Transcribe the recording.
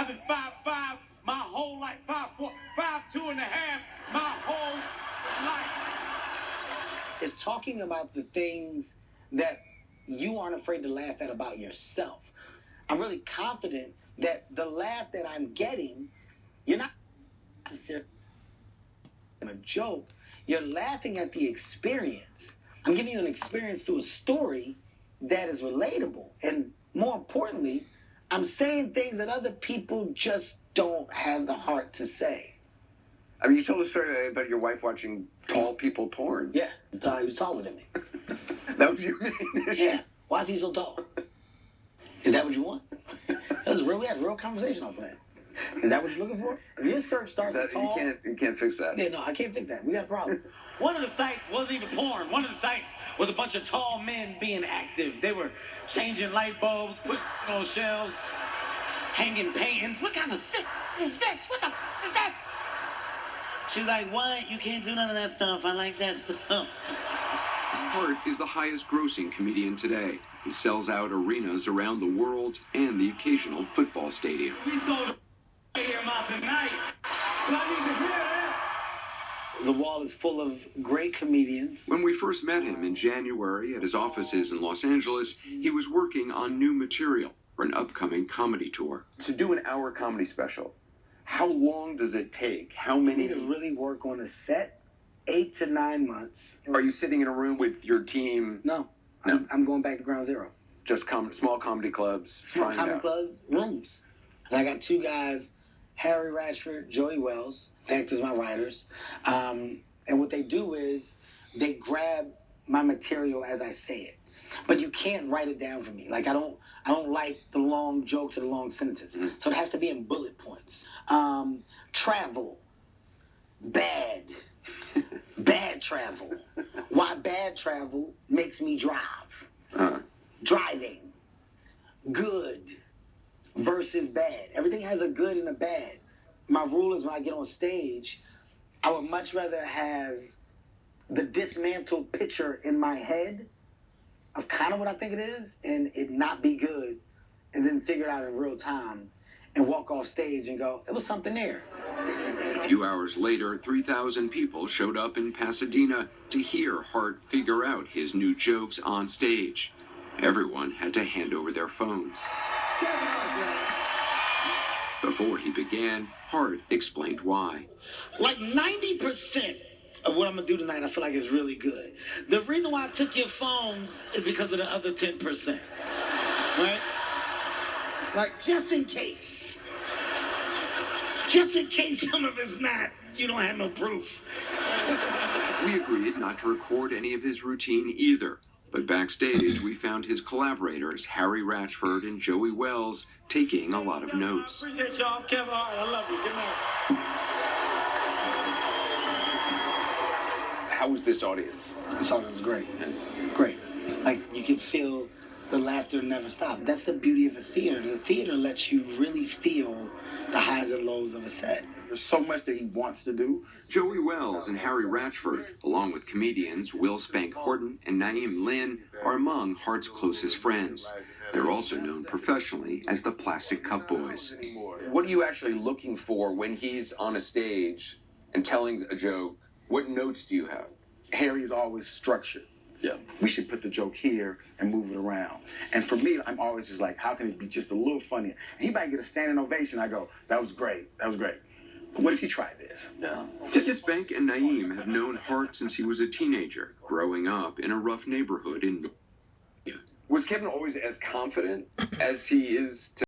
I've been 5'5" my whole life, 5'4", 5'2.5" my whole life. It's talking about the things that you aren't afraid to laugh at about yourself. I'm really confident that the laugh that I'm getting, you're not necessarily a joke. You're laughing at the experience. I'm giving you an experience through a story that is relatable. And more importantly, I'm saying things that other people just don't have the heart to say. I mean, you told a story about your wife watching tall people porn. Yeah, he was taller than me. That was your main issue? Yeah. Why is he so tall? Is that what you want? That was real. We had a real conversation off of that. Is that what you're looking for? If your search starts with tall, you can't fix that. Yeah, no, I can't fix that. We got a problem. One of the sites wasn't even porn. One of the sites was a bunch of tall men being active. They were changing light bulbs, putting on shelves, hanging paintings. What kind of shit is this? What the is this? She was like, what? You can't do none of that stuff. I like that stuff. Hart is the highest grossing comedian today. He sells out arenas around the world and the occasional football stadium. We sold him out tonight. So I need to hear that. The wall is full of great comedians. When we first met him in January at his offices in Los Angeles, he was working on new material for an upcoming comedy tour. To do an hour comedy special, how long does it take? How many? To really work on a set, 8 to 9 months. Are you sitting in a room with your team? No. No. I'm going back to ground zero. Just small comedy clubs. Small comedy clubs, rooms. So I got 2 guys, Harry Ratchford, Joey Wells, they act as my writers. And what they do is they grab my material as I say it. But you can't write it down for me. Like I don't like the long jokes or the long sentences. Mm-hmm. So it has to be in bullet points. Travel. Bad. Bad travel. Why bad travel makes me drive. Driving. Good versus bad. Everything has a good and a bad. My rule is when I get on stage, I would much rather have the dismantled picture in my head of kind of what I think it is and it not be good and then figure it out in real time and walk off stage and go, it was something there. A few hours later, 3,000 people showed up in Pasadena to hear Hart figure out his new jokes on stage. Everyone had to hand over their phones. Before he began, Hart explained why. Like 90% of what I'm going to do tonight, I feel like is really good. The reason why I took your phones is because of the other 10%. Right? Like, just in case. Just in case some of it's not, you don't have no proof. We agreed not to record any of his routine either. But backstage, we found his collaborators, Harry Ratchford and Joey Wells, taking a lot of notes. I appreciate y'all. Kevin Hart, I love you. Good night. How was this audience? This audience was great. Great. Like, you could feel the laughter never stop. That's the beauty of the theater. The theater lets you really feel the highs and lows of a set. There's so much that he wants to do. Joey Wells and Harry Ratchford, along with comedians Will Spank Horton and Naeem Lynn, are among Hart's closest friends. They're also known professionally as the Plastic Cup Boys. What are you actually looking for when he's on a stage and telling a joke? What notes do you have? Harry's always structured. Yeah. We should put the joke here and move it around. And for me, I'm always just like, how can it be just a little funnier? And he might get a standing ovation. I go, that was great. That was great. But what if you try this? Yeah. Spank and Naeem have known Hart since he was a teenager, growing up in a rough neighborhood in. Was Kevin always as confident as he is today?